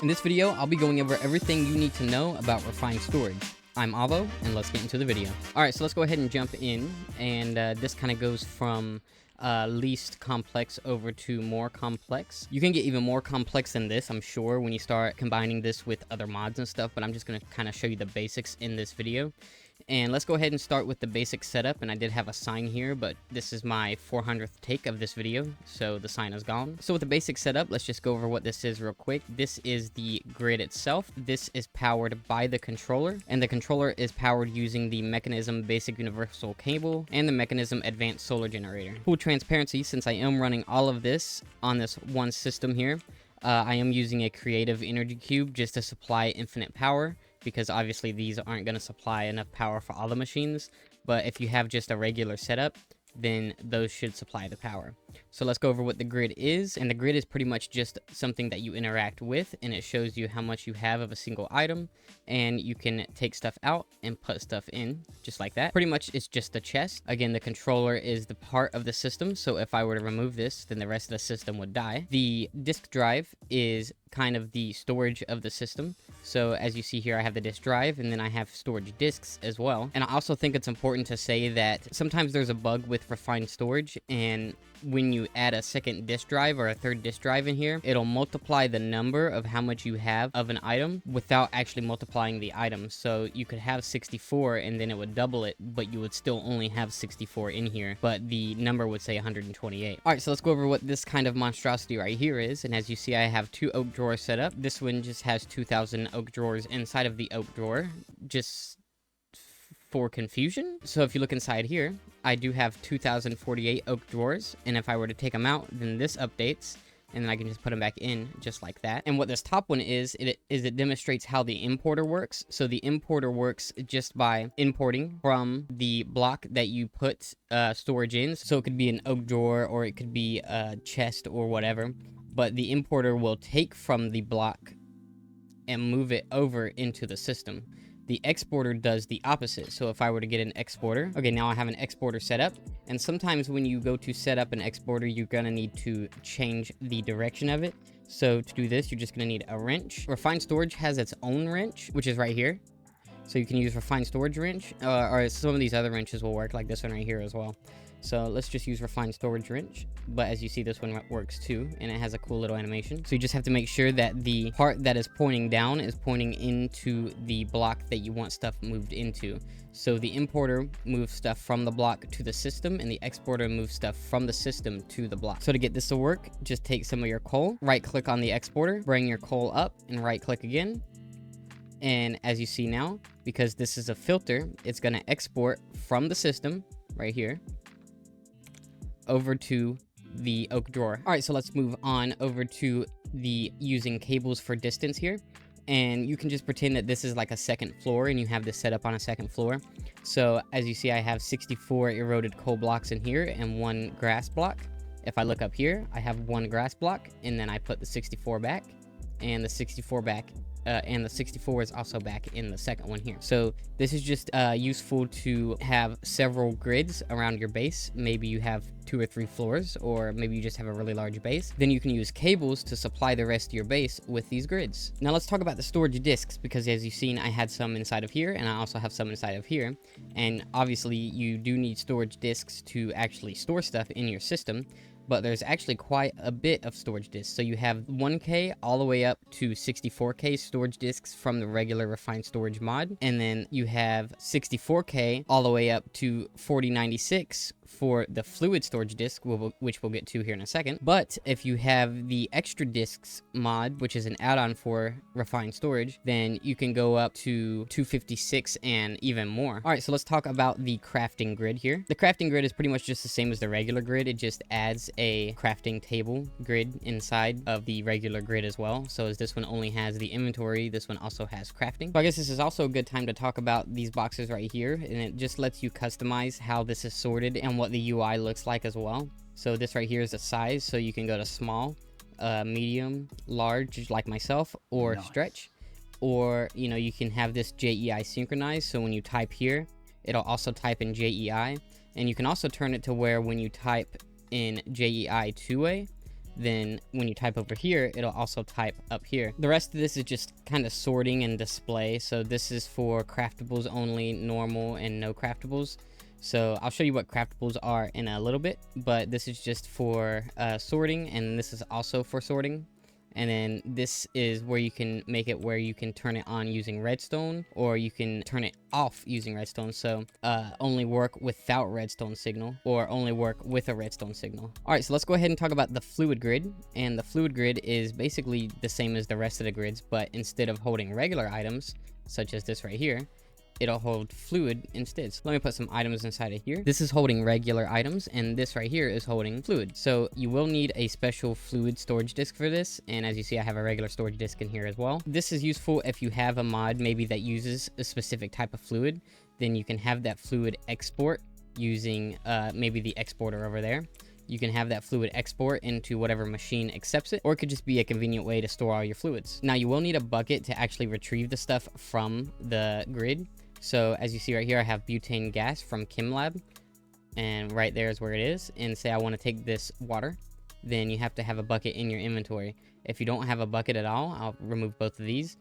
In this video, I'll be going over everything you need to know about refined storage. I'm Avo, and let's get into the video. Alright, so let's go ahead and jump in, and this kind of goes from least complex over to more complex. You can get even more complex than this, I'm sure, when you start combining this with other mods and stuff, but I'm just going to kind of show you the basics in this video. And let's go ahead and start with the basic setup, and I did have a sign here, but this is my 400th take of this video, so the sign is gone. So with the basic setup, let's just go over what this is real quick. This is the grid itself. This is powered by the controller, and the controller is powered using the Mechanism Basic Universal Cable and the Mechanism Advanced Solar Generator. Full transparency, since I am running all of this on this one system here, I am using a creative energy cube just to supply infinite power, because obviously these aren't going to supply enough power for all the machines, but if you have just a regular setup, then those should supply the power. So let's go over what the grid is, and the grid is pretty much just something that you interact with, and it shows you how much you have of a single item, and you can take stuff out and put stuff in, just like that. Pretty much it's just a chest. Again, the controller is the part of the system, so if I were to remove this, then the rest of the system would die. The disk drive is kind of the storage of the system. So as you see here, I have the disk drive, and then I have storage disks as well. And I also think it's important to say that sometimes there's a bug with refined storage, and when you add a second disk drive or a third disk drive in here, it'll multiply the number of how much you have of an item without actually multiplying the items. So you could have 64 and then it would double it, but you would still only have 64 in here, but the number would say 128. All right, so let's go over what this kind of monstrosity right here is. And as you see, I have two oak drawers set up. This one just has 2,000 oak drawers inside of the oak drawer, just for confusion. So if you look inside here, I do have 2,048 oak drawers, and if I were to take them out, then this updates, and then I can just put them back in just like that. And what this top one is, it demonstrates how the importer works. So the importer works just by importing from the block that you put storage in. So it could be an oak drawer, or it could be a chest or whatever, but the importer will take from the block and move it over into the system. The exporter does the opposite. So if I were to get an exporter, okay, now I have an exporter set up, and sometimes when you go to set up an exporter, you're gonna need to change the direction of it. So to do this, you're just gonna need a wrench. Refined storage has its own wrench, which is right here. So you can use refined storage wrench, or some of these other wrenches will work, like this one right here as well. So let's just use refined storage wrench, but as you see, this one works too, and it has a cool little animation. So you just have to make sure that the part that is pointing down is pointing into the block that you want stuff moved into. So the importer moves stuff from the block to the system, and the exporter moves stuff from the system to the block. So to get this to work, just take some of your coal, right click on the exporter, bring your coal up, and right click again. And as you see now, because this is a filter, it's going to export from the system right here over to the oak drawer. All right, so let's move on over to the using cables for distance here. And you can just pretend that this is like a second floor, and you have this set up on a second floor. So as you see, I have 64 eroded coal blocks in here and one grass block. If I look up here, I have one grass block, and then I put the 64 back, and the 64 back, and the 64 is also back in the second one here. So this is just useful to have several grids around your base. Maybe you have 2 or 3 floors, or maybe you just have a really large base. Then you can use cables to supply the rest of your base with these grids. Now let's talk about the storage disks, because as you've seen, I had some inside of here, and I also have some inside of here. And obviously you do need storage disks to actually store stuff in your system, but there's actually quite a bit of storage disks. So you have 1K all the way up to 64K storage disks from the regular refined storage mod, and then you have 64K all the way up to 4096 for the fluid storage disk, which we'll get to here in a second. But if you have the extra disks mod, which is an add-on for refined storage, then you can go up to 256 and even more. All right, so let's talk about the crafting grid here. The crafting grid is pretty much just the same as the regular grid. It just adds a crafting table grid inside of the regular grid as well. So as this one only has the inventory, this one also has crafting. So I guess this is also a good time to talk about these boxes right here, and it just lets you customize how this is sorted and what the UI looks like as well. So this right here is a size, so you can go to small, medium, large, like myself, or stretch, or you can have this JEI synchronized, so when you type here, it'll also type in JEI, and you can also turn it to where when you type in JEI two-way, then when you type over here, it'll also type up here. The rest of this is just kind of sorting and display. So this is for craftables only, normal, and no craftables. So I'll show you what craftables are in a little bit, but this is just for sorting, and this is also for sorting. And then this is where you can make it where you can turn it on using redstone, or you can turn it off using redstone. So only work without redstone signal, or only work with a redstone signal. All right, so let's go ahead and talk about the fluid grid. And the fluid grid is basically the same as the rest of the grids, but instead of holding regular items, such as this right here, it'll hold fluid instead. So let me put some items inside of here. This is holding regular items, and this right here is holding fluid. So you will need a special fluid storage disk for this, and as you see, I have a regular storage disk in here as well. This is useful if you have a mod maybe that uses a specific type of fluid. Then you can have that fluid export using maybe the exporter over there. You can have that fluid export into whatever machine accepts it, or it could just be a convenient way to store all your fluids. Now, you will need a bucket to actually retrieve the stuff from the grid. So as you see right here, I have butane gas from ChemLab, and right there is where it is. And say I want to take this water, then you have to have a bucket in your inventory. If you don't have a bucket at all, I'll remove both of these.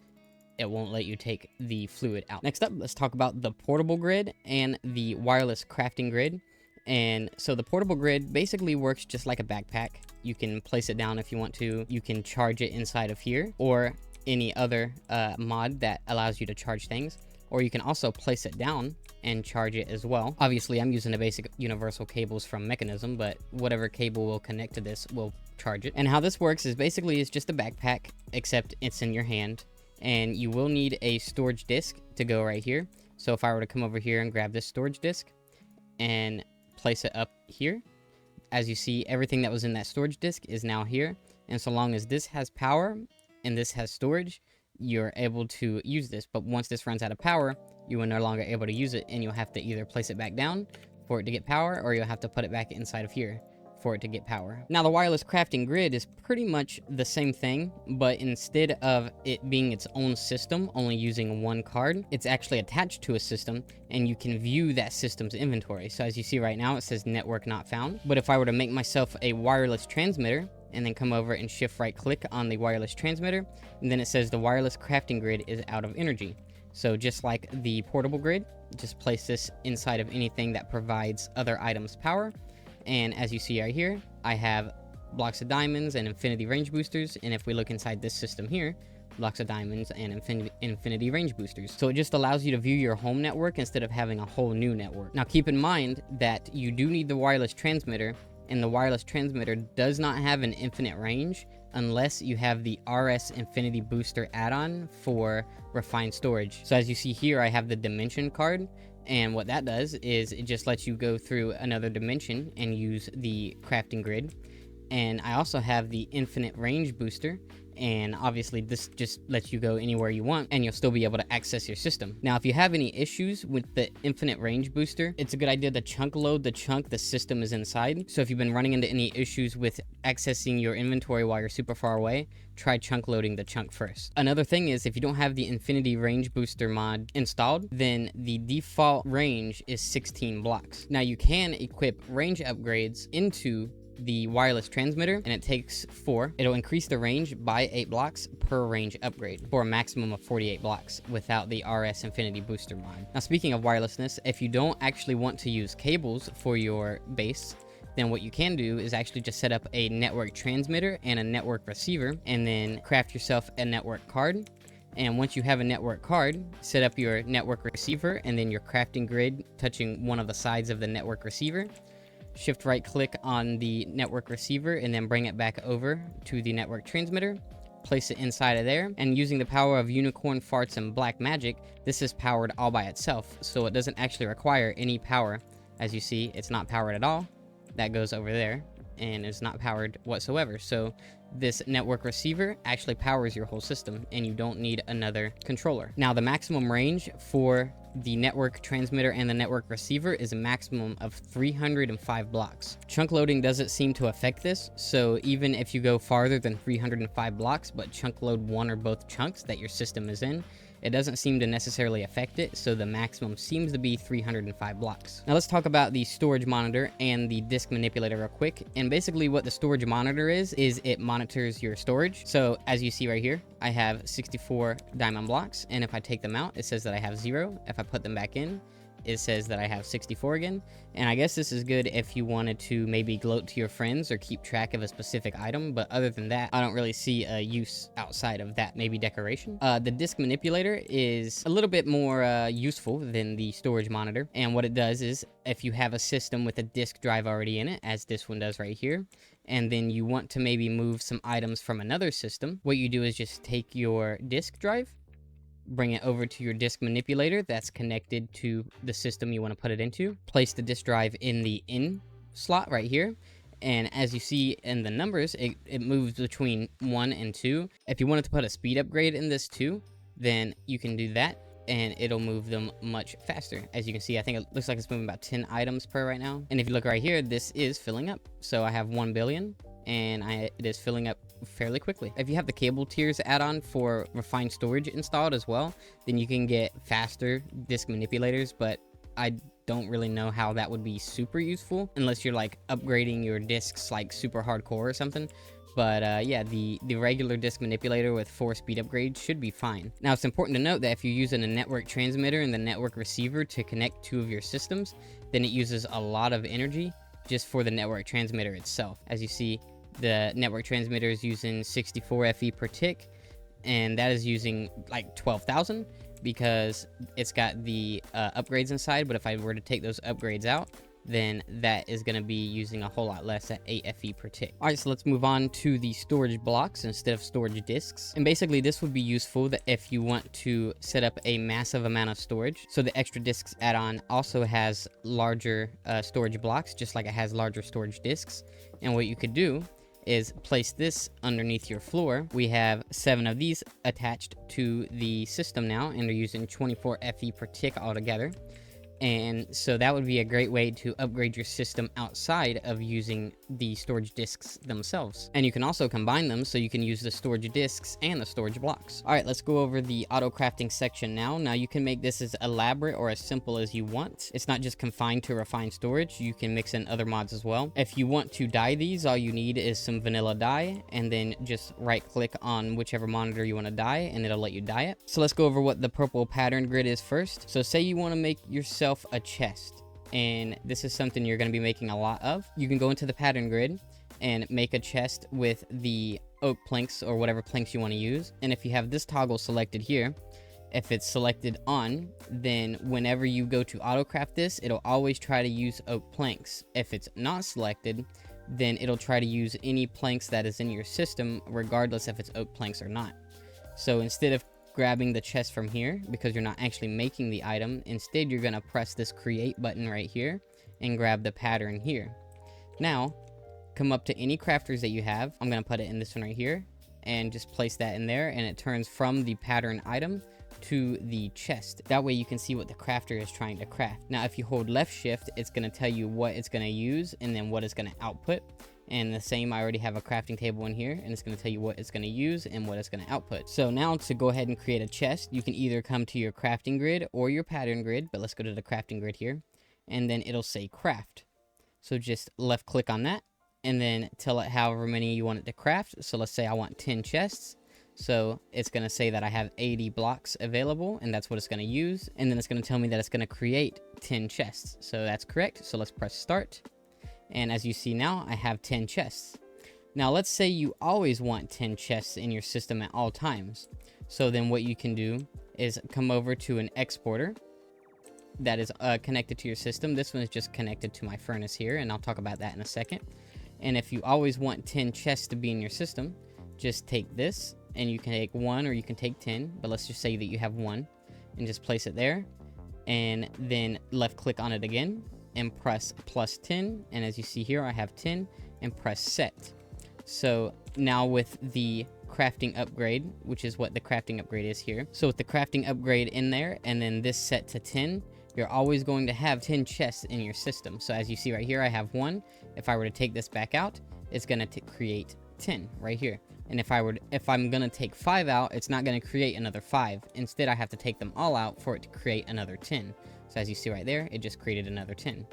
It won't let you take the fluid out. Next up, let's talk about the portable grid and the wireless crafting grid. And so the portable grid basically works just like a backpack. You can place it down if you want to. You can charge it inside of here, or any other mod that allows you to charge things. Or you can also place it down and charge it as well. Obviously, I'm using the basic universal cables from Mechanism, but whatever cable will connect to this will charge it. And how this works is basically it's just a backpack, except it's in your hand. And you will need a storage disk to go right here. So if I were to come over here and grab this storage disk and place it up here, as you see, everything that was in that storage disk is now here. And so long as this has power and this has storage, you're able to use this. But once this runs out of power, you are no longer able to use it, and you'll have to either place it back down for it to get power, or you'll have to put it back inside of here for it to get power. Now, the wireless crafting grid is pretty much the same thing, but instead of it being its own system, only using one card, it's actually attached to a system, and you can view that system's inventory. So as you see right now, it says network not found. But if I were to make myself a wireless transmitter, and then come over and shift right click on the wireless transmitter, and then it says the wireless crafting grid is out of energy. So just like the portable grid, just place this inside of anything that provides other items power. And as you see right here, I have blocks of diamonds and infinity range boosters. And if we look inside this system here, blocks of diamonds and infinity range boosters. So it just allows you to view your home network instead of having a whole new network. Now keep in mind that you do need the wireless transmitter, and the wireless transmitter does not have an infinite range unless you have the RS Infinity Booster add-on for refined storage. So as you see here, I have the dimension card, and what that does is it just lets you go through another dimension and use the crafting grid. And I also have the infinite range booster, and obviously this just lets you go anywhere you want, and you'll still be able to access your system. Now, if you have any issues with the infinite range booster, it's a good idea to chunk load the chunk the system is inside. So if you've been running into any issues with accessing your inventory while you're super far away, try chunk loading the chunk first. Another thing is, if you don't have the infinity range booster mod installed, then the default range is 16 blocks. Now you can equip range upgrades into the wireless transmitter, and it takes 4. It'll increase the range by 8 blocks per range upgrade for a maximum of 48 blocks without the RS Infinity Booster mod. Now, speaking of wirelessness, if you don't actually want to use cables for your base, then what you can do is actually just set up a network transmitter and a network receiver, and then craft yourself a network card. And once you have a network card, set up your network receiver and then your crafting grid touching one of the sides of the network receiver. Shift right click on the network receiver and then bring it back over to the network transmitter. Place it inside of there, and using the power of unicorn farts and black magic, this is powered all by itself, so it doesn't actually require any power. As you see, it's not powered at all. That goes over there, and it's not powered whatsoever. So this network receiver actually powers your whole system, and you don't need another controller. Now, the maximum range for the network transmitter and the network receiver is a maximum of 305 blocks. Chunk loading doesn't seem to affect this, so even if you go farther than 305 blocks but chunk load one or both chunks that your system is in, it doesn't seem to necessarily affect it, so the maximum seems to be 305 blocks. Now let's talk about the storage monitor and the disk manipulator real quick. And basically what the storage monitor is it monitors your storage. So as you see right here, I have 64 diamond blocks, and if I take them out, it says that I have 0. If I put them back in, it says that I have 64 again. And I guess this is good if you wanted to maybe gloat to your friends or keep track of a specific item, but other than that, I don't really see a use outside of that, maybe decoration. The disk manipulator is a little bit more useful than the storage monitor, and what it does is if you have a system with a disk drive already in it, as this one does right here, and then you want to maybe move some items from another system, what you do is just take your disk drive, bring it over to your disk manipulator that's connected to the system you want to put it into, place the disk drive in the in slot right here, and as you see in the numbers, it moves between 1 and 2. If you wanted to put a speed upgrade in this too, then you can do that, and it'll move them much faster. As you can see, I think it looks like it's moving about 10 items per right now, and if you look right here, this is filling up. So I have 1 billion, and it is filling up fairly quickly. If you have the cable tiers add-on for refined storage installed as well, then you can get faster disk manipulators, but I don't really know how that would be super useful unless you're like upgrading your disks like super hardcore or something. But yeah, the regular disk manipulator with 4 speed upgrades should be fine. Now it's important to note that if you're using a network transmitter and the network receiver to connect 2 of your systems, then it uses a lot of energy just for the network transmitter itself. As you see, the network transmitter is using 64 FE per tick, and that is using like 12,000 because it's got the upgrades inside. But if I were to take those upgrades out, then that is going to be using a whole lot less at 8 FE per tick. All right, so let's move on to the storage blocks instead of storage disks. And basically this would be useful that if you want to set up a massive amount of storage. So the extra disks add-on also has larger storage blocks, just like it has larger storage disks. And what you could do is place this underneath your floor. We have 7 of these attached to the system now, and they're using 24 FE per tick altogether. And so that would be a great way to upgrade your system outside of using the storage disks themselves. And you can also combine them so you can use the storage disks and the storage blocks. All right, let's go over the auto crafting section now. Now you can make this as elaborate or as simple as you want. It's not just confined to refined storage. You can mix in other mods as well. If you want to dye these, all you need is some vanilla dye, and then just right click on whichever monitor you want to dye and it'll let you dye it. So let's go over what the purple pattern grid is first. So say you want to make yourself a chest, and this is something you're going to be making a lot of. You can go into the pattern grid and make a chest with the oak planks or whatever planks you want to use. And if you have this toggle selected here, if it's selected on, then whenever you go to autocraft this, it'll always try to use oak planks. If it's not selected, then it'll try to use any planks that is in your system, regardless if it's oak planks or not. So instead of grabbing the chest from here, because you're not actually making the item, instead you're going to press this create button right here and grab the pattern here. Now come up to any crafters that you have. I'm going to put it in this one right here and just place that in there, and it turns from the pattern item to the chest. That way you can see what the crafter is trying to craft. Now if you hold left shift, it's going to tell you what it's going to use and then what it's going to output. And the same, I already have a crafting table in here, and it's going to tell you what it's going to use and what it's going to output. So now to go ahead and create a chest, you can either come to your crafting grid or your pattern grid, but let's go to the crafting grid here, and then it'll say craft. So just left click on that and then tell it however many you want it to craft. So let's say I want 10 chests. So it's going to say that I have 80 blocks available, and that's what it's going to use. And then it's going to tell me that it's going to create 10 chests. So that's correct. So let's press start. And as you see now, I have 10 chests. Now let's say you always want 10 chests in your system at all times. So then what you can do is come over to an exporter that is connected to your system. This one is just connected to my furnace here, and I'll talk about that in a second. And if you always want 10 chests to be in your system, just take this, and you can take 1 or you can take 10, but let's just say that you have 1, and just place it there, and then left click on it again and press +10, and as you see here I have 10, and press set. So now with the crafting upgrade, which is what the crafting upgrade is here, so with the crafting upgrade in there and then this set to 10, you're always going to have 10 chests in your system. So as you see right here, I have 1. If I were to take this back out, it's going to create 10 right here. And if I'm gonna take 5 out, it's not gonna create another 5. Instead, I have to take them all out for it to create another 10. So as you see right there, it just created another 10.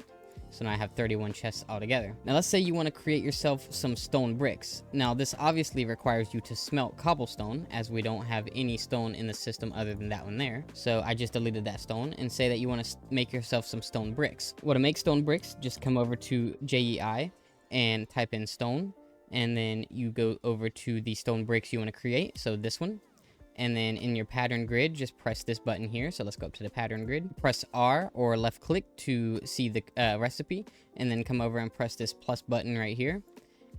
So now I have 31 chests altogether. Now let's say you want to create yourself some stone bricks. Now this obviously requires you to smelt cobblestone, as we don't have any stone in the system other than that one there. So I just deleted that stone, and say that you want to make yourself some stone bricks. Well, to make stone bricks, just come over to JEI and type in stone, and then you go over to the stone bricks you want to create, so this one. And then in your pattern grid, just press this button here. So let's go up to the pattern grid. Press R or left click to see the recipe. And then come over and press this plus button right here.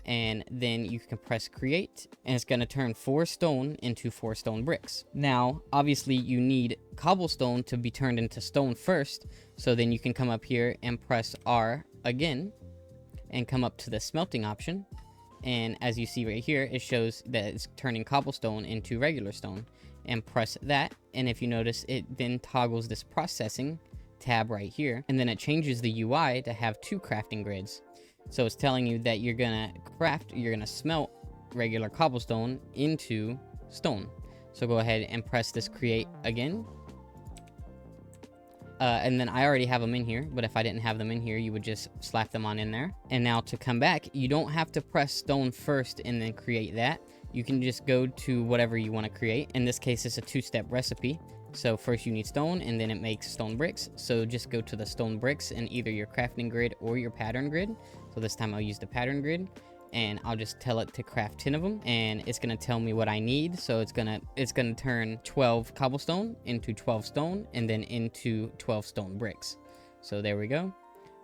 And then you can press create. And it's going to turn 4 stone into 4 stone bricks. Now, obviously, you need cobblestone to be turned into stone first. So then you can come up here and press R again. And come up to the smelting option. And as you see right here, it shows that it's turning cobblestone into regular stone. And press that, and if you notice, it then toggles this processing tab right here, and then it changes the UI to have 2 crafting grids. So it's telling you that you're gonna smelt regular cobblestone into stone. So go ahead and press this create again. And then I already have them in here, but if I didn't have them in here, you would just slap them on in there. And now to come back, you don't have to press stone first and then create that. You can just go to whatever you want to create. In this case, it's a 2-step recipe. So first you need stone, and then it makes stone bricks. So just go to the stone bricks in either your crafting grid or your pattern grid. So this time I'll use the pattern grid. And I'll just tell it to craft 10 of them, and it's gonna tell me what I need. So it's gonna turn 12 cobblestone into 12 stone, and then into 12 stone bricks. So there we go.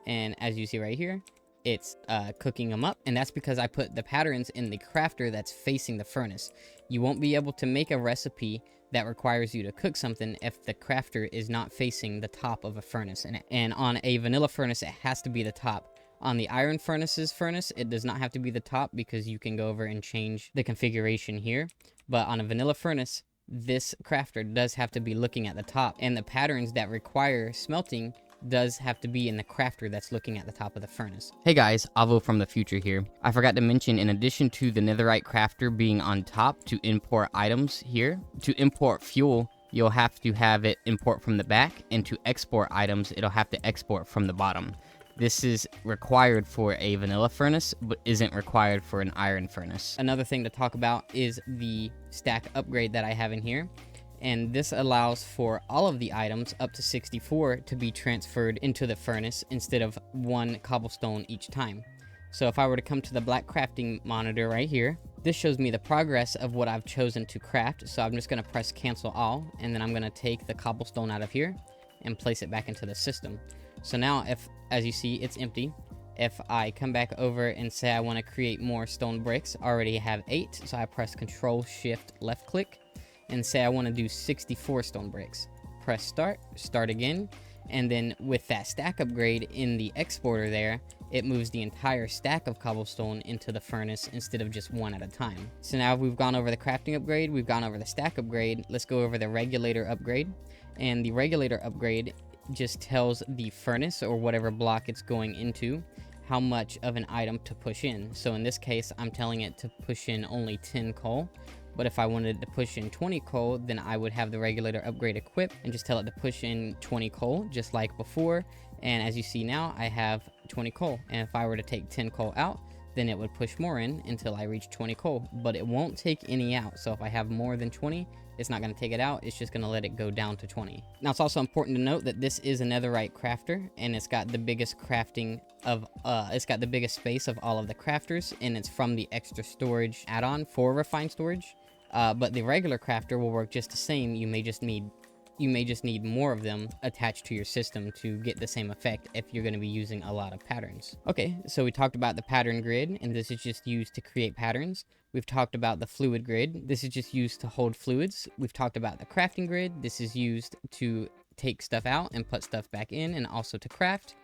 And as you see right here, it's cooking them up, and that's because I put the patterns in the crafter that's facing the furnace. You won't be able to make a recipe that requires you to cook something if the crafter is not facing the top of a furnace. And on a vanilla furnace, it has to be the top. On the iron furnace, it does not have to be the top, because you can go over and change the configuration here. But on a vanilla furnace, this crafter does have to be looking at the top, and the patterns that require smelting does have to be in the crafter that's looking at the top of the furnace. Hey guys, Avo from the future here. I forgot to mention, in addition to the netherite crafter being on top to import items here, to import fuel, you'll have to have it import from the back, and to export items, it'll have to export from the bottom. This is required for a vanilla furnace, but isn't required for an iron furnace. Another thing to talk about is the stack upgrade that I have in here. And this allows for all of the items up to 64 to be transferred into the furnace instead of 1 cobblestone each time. So if I were to come to the black crafting monitor right here, this shows me the progress of what I've chosen to craft. So I'm just going to press cancel all, and then I'm going to take the cobblestone out of here and place it back into the system. So now, as you see, it's empty. If I come back over and say I want to create more stone bricks, I already have 8. So I press Control Shift left click and say I want to do 64 stone bricks. Press start again. And then with that stack upgrade in the exporter there, it moves the entire stack of cobblestone into the furnace instead of just 1 at a time. So now we've gone over the crafting upgrade, we've gone over the stack upgrade. Let's go over the regulator upgrade. And the regulator upgrade just tells the furnace, or whatever block it's going into, how much of an item to push in. So in this case, I'm telling it to push in only 10 coal. But if I wanted to push in 20 coal, then I would have the regulator upgrade equipped and just tell it to push in 20 coal, just like before. And as you see now, I have 20 coal. And if I were to take 10 coal out, then it would push more in until I reach 20 coal. But it won't take any out. So if I have more than 20, it's not going to take it out. It's just going to let it go down to 20. Now, it's also important to note that this is a netherite crafter, and it's got the biggest it's got the biggest space of all of the crafters, and it's from the extra storage add-on for refined storage. But the regular crafter will work just the same. You may just need more of them attached to your system to get the same effect if you're going to be using a lot of patterns. Okay, so we talked about the pattern grid, and this is just used to create patterns. We've talked about the fluid grid. This is just used to hold fluids. We've talked about the crafting grid. This is used to take stuff out and put stuff back in, and also to craft.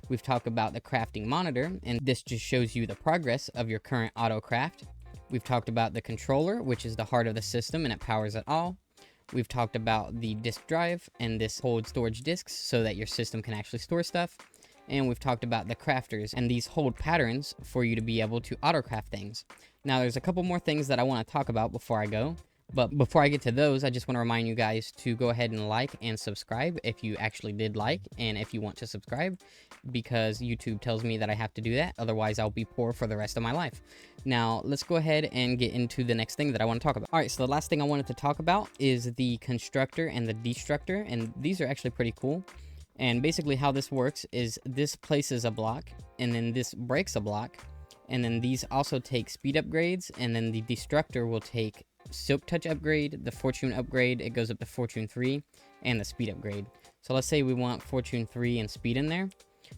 We've talked about the crafting monitor, and this just shows you the progress of your current auto craft. We've talked about the controller, which is the heart of the system, and it powers it all. We've talked about the disk drive, and this holds storage disks so that your system can actually store stuff. And we've talked about the crafters, and these hold patterns for you to be able to auto-craft things. Now, there's a couple more things that I want to talk about before I go. But before I get to those, I just want to remind you guys to go ahead and like and subscribe if you actually did like and if you want to subscribe, because YouTube tells me that I have to do that. Otherwise, I'll be poor for the rest of my life. Now, let's go ahead and get into the next thing that I want to talk about. All right, so the last thing I wanted to talk about is the Constructor and the Destructor, and these are actually pretty cool. And basically how this works is this places a block, and then this breaks a block, and then these also take speed upgrades, and then the Destructor will take Silk Touch upgrade, the Fortune upgrade, it goes up to Fortune 3, and the speed upgrade. So let's say we want Fortune 3 and speed in there.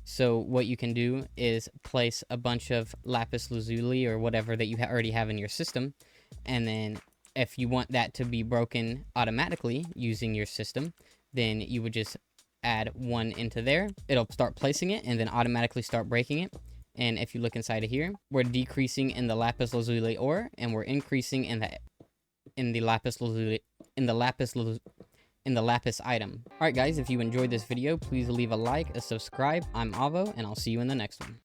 So what you can do is place a bunch of lapis lazuli or whatever that you already have in your system, and then if you want that to be broken automatically using your system, then you would just add one into there. It'll start placing it and then automatically start breaking it. And if you look inside of here, we're decreasing in the lapis lazuli ore, and we're increasing in the lapis lazuli in the lapis item. All right, guys, if you enjoyed this video, please leave a like, a subscribe. I'm Avo, and I'll see you in the next one.